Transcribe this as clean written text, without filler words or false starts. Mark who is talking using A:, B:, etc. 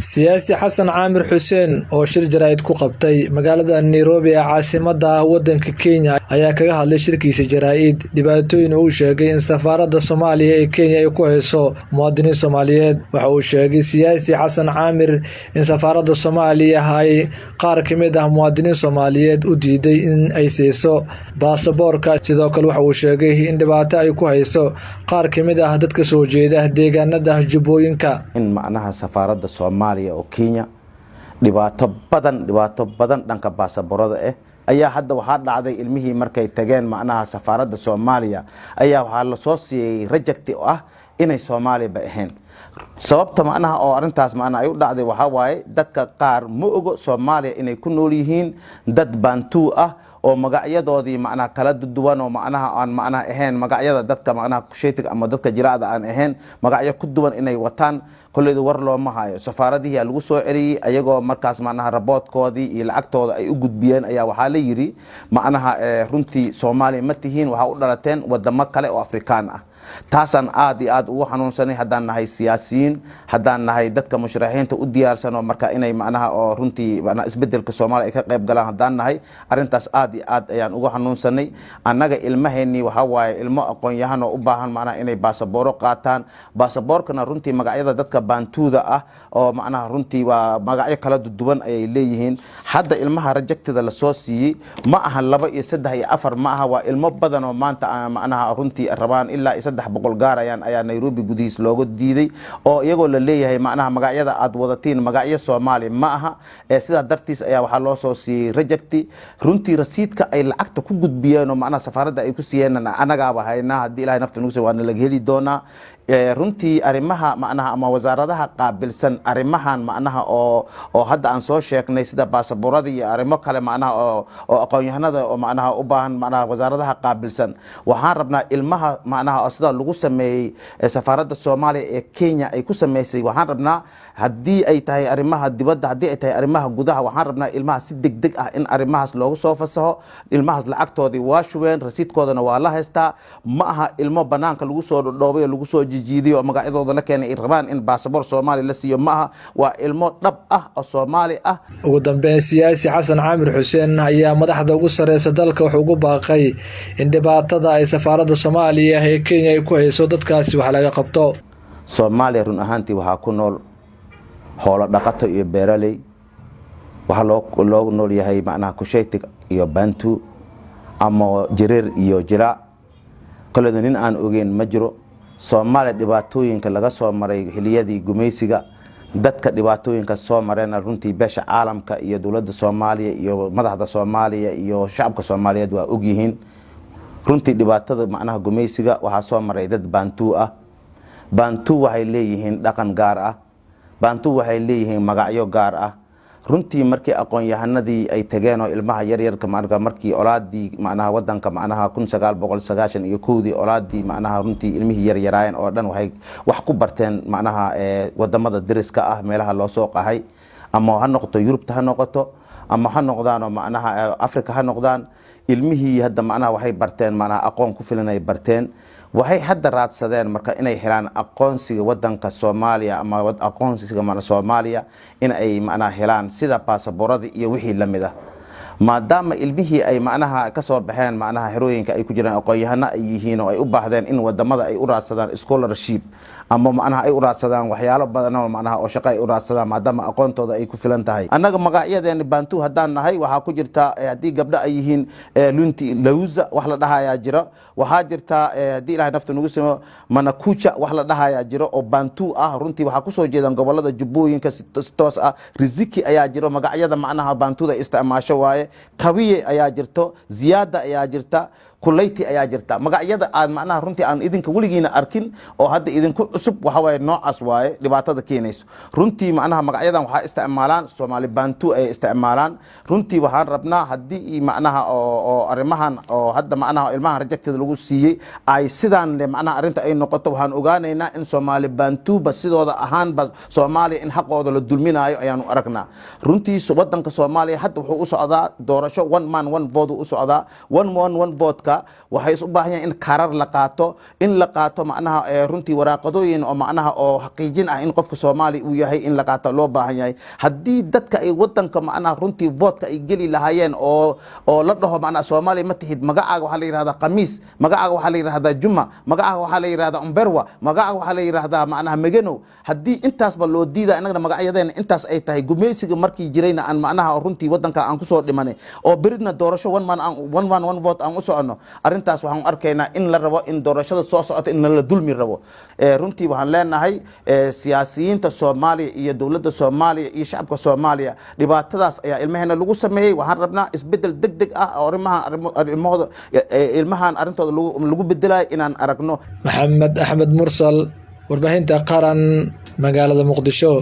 A: siyaasi xasan caamir xuseen oo shir jaraa'id ku qabtay magaalada Nairobi ee caasimadda waddanka Kenya ayaa kaga hadlay shirkiisa jaraa'id dhibaatooyin uu sheegay in safaaradda Soomaaliya ee Kenya ay ku hayso muwaadiniin Soomaaliyeed. Waxa uu sheegay siyaasi xasan caamir in safaaradda Soomaaliya ay qaar ka mid ah muwaadiniin Soomaaliyeed u diiday in ay siiso baasaboorka. Sidoo kale waxa uu sheegay in dhibaato ay ku hayso qaar ka mid ah dadka soo jeeda deegaanada Jubbooyinka.
B: in macnaha safaaradda Soomaaliya oo Kenya dhibaato badan dhanka baasaboorada ayaa hadda waxa dhacday ilmihii markay tageen macnaha safaaradda Soomaaliya ayaa waxa la soo siiyay reject inay Soomaaliya ba ahayn sababta macnaha oo arintaas macnaha ay u dhacday waxa waaye dadka qaar ma ogo Soomaaliya inay ku nool yihiin dad Bantu oo magacyadoodii macnaha kala duwan oo macnaha aan macnaha ahayn magacyada dadka macnaha kusheetiga ama dadka jiraacada aan ahayn magacyo ku duwan inay wataan kulleedu war loo mahayo safaaradihii lagu soo celiyay ayagoo markaas macnaha raboodkoodii iyo lacagtooda ay u gudbiyeen ayaa waxa la yiri macnaha runtii Soomaaliya ma tihiin waxa u dhalateen wadamo kale oo Afrikaan ah taasan aad iyo aad ugu xanuunsanay haddaan nahay siyaasiyiin haddaan nahay dadka musharaxiinta u diyaarsan oo marka inay macnaha oo runtii macnaha isbedelka Soomaaliya ay ka qayb galaan haddaan nahay arintaas aad iyo aad ayaan ugu xanuunsanay annaga ilmaheeni waxa waaye ilmo aqoon-yahan oo u baahan macnaha inay baasabooro qaataan baasaboorkana runtii magacyada dadka Bantuuda oo macnaha runtii waa magacyo kala duwan ay leeyihiin hadda ilmaha rejectada la soo siiyay ma aha 2 iyo 3 iyo 4 ma aha waa ilmo badan oo maanta macnaha runtii rabaan ilaa 300 gaar ayaa Nairobi gudihiis looga diiday oo iyagoo la leeyahay macnaha magacyada aad wadatiin magacyo Soomaali ma aha sida dartiis ayaa waxa loo soo siiyay reject runtii rasiidka ay lacagta ku gudbiyeen oo macnaha safaaradda ay ku siiyeen anaga haynaa hadii Ilaahay nafta nugu soo waan la heli doonaa runtii arimaha macnaha ama wasaaradaha qaabilsan arimahan macnaha oo hadda aan soo sheegnay sida baasaboorada iyo arimo kale macnaha oo aqoon-yahanada oo macnaha u baahan macnaha wasaaradaha qaabilsan waxaan rabnaa ilmaha macnaha sida lagu sameeyay safaaradda Soomaaliya ee Kenya ay ku sameysay waxaan rabnaa hadii ay tahay arimaha dibadda hadii ay tahay arimaha gudaha waxaan rabnaa ilmaha si degdeg ah in arimahaas loogu soo fasaxo ilmahaas lacagtoodii waa shubeen rasiidkoodana waa la haystaa ma aha ilmo banaanka lagu soo dhoobay lagu soo jijiidiyo magacyadooda la keenay rabaan in baasaboor Soomaali la siiyo ma aha waa ilmo dhab ah oo Soomaali ah.
A: Ugu dambeyn siyaasi xasan caamir xuseen ayaa madaxda ugu sareysa dalka wuxuu ugu baaqay in dhibaatada ay safaaradda Soomaaliya ee Kenya ay ku hayso dadkaasi wax laga qabto.
B: Soomaaliya run ahaantii waxa ku nool xoolo dhaqato iyo beeraley waxa loo nool yahay macnaha kusheetiga iyo Bantu ama jireer iyo jiraac kala nin aan ogeyn ma jiro Soomaaliya dhibaatooyinka laga soo maray xiliyadii gumeysiga dadka dhibaatooyinka soo mareen runtii beesha caalamka iyo dawladda Soomaaliya iyo madaxda Soomaaliya iyo shacabka Soomaaliyeed waa og yihiin runtii dhibaatada macnaha gumeysiga waxa soo maray dad Bantu waxay leeyihiin dhaqan gaar ah Bantu waxay leeyihiin magacyo gaar ah runtii markii aqoon-yahanadii ay tageen oo ilmaha yaryarka markii olaadii macnaha wadanka macnaha 1991 olaadii macnaha runtii ilmihii yaryaraayeen oo dhan waxay wax ku barteen macnaha wadamada dariska ah meelaha loo soo qahay ama ha noqoto Yurubta ha noqoto ama ha noqdaan macnaha Afrika ha noqdaan ilmihii hadda macnaha waxay barteen macnaha aqoon ku filan ay barteen waxay hadda raadsadeen marka inay helaan aqoonsiga wadanka Soomaaliya ama aqoonsiga macnaha Soomaaliya in ay macnaha helaan sida baasaboorada iyo wixii la mid ah maadaama ilmihii ay macnaha ka soo baxeen macnaha xirooyinka ay ku jiraan aqoon-yahano ay yihiin oo ay u baahdeen in wadamada ay u raadsadaan scholarship ama macnaha ay u raadsadaan waxyaalo badan oo macnaha oo shaqo ay u raadsadaan maadaama aqoontooda ay ku filan tahay annaga magacyadeena Bantu haddaan nahay waxa ku jirta hadii gabdho ay yihiin lunti lawza wax la dhahayaa jira waxa jirta hadii Ilaahay nafta nugu soo manakucha wax la dhahayaa jira oo Bantu ah runtii waxa ku soo jeedaan gobolada Jubbooyinka si toos ah riziki ayaa jira magacyada macnaha Bantuda isticmaasho waaye kawiye ayaa jirto ziyaada ayaa jirta kuleyti ayaa jirta magacyada aan macnaha runtii aan idinka waligiina arkin oo hadda idinku cusub waxa way noocaas waaye dhibaatada keenayso runtii macnaha magacyadan waxa isticmaalaan Soomaali Bantu ay isticmaalaan runtii waxaan rabnaa hadii macnaha oo arimahan oo hadda macnaha ilmaha rejectada lagu siiyay ay sidaan macnaha arinta ay noqoto waxaan ogaanaynaa in Soomaali Bantu ba sidooda ahaan ba Soomaaliya in xaqooda la dulminayo ayaanu aragnaa runtii wadanka Soomaaliya hadda wuxuu u socdaa doorasho one man one vote u socdaa one vote wadanka waxay u baahan yihiin in karar la qaato macnaha runtii waraaqadooyin oo macnaha oo xaqiijin ah in qofka Soomaali uu yahay in la qaato loo baahan yahay hadii dadka ay wadanka macnaha runtii vote ay gali lahaayeen oo la dhaho macnaha Soomaali ma tihid magacaaga waxa la yiraahdaa qamiis magacaaga waxa la yiraahdaa juma magacaaga waxa la yiraahdaa umberwa magacaaga waxa la yiraahdaa macnaha megano hadii intaas ba loo diidaa inaga magacyadeena intaas ay tahay gumeysiga markii jirayna aan macnaha runtii wadanka aan ku soo dhimanay oo biridna doorasho one man one vote aan u socono arintaas waxaan arkaynaa in la rabo in doorashada soo socota in la dulmi rabo runtii waxaan leenahay siyaasiyiinta Soomaaliya iyo dawladda Soomaaliya iyo shacabka Soomaaliya dhibaatadaas ayaa ilmaheena lagu sameeyay waxaan rabnaa isbedel degdeg ah oo ilmahan arintooda lagu bedelayo inaan aragno
A: Maxamed Axmed Mursal warbaahinta qaran magaalada Muqdisho.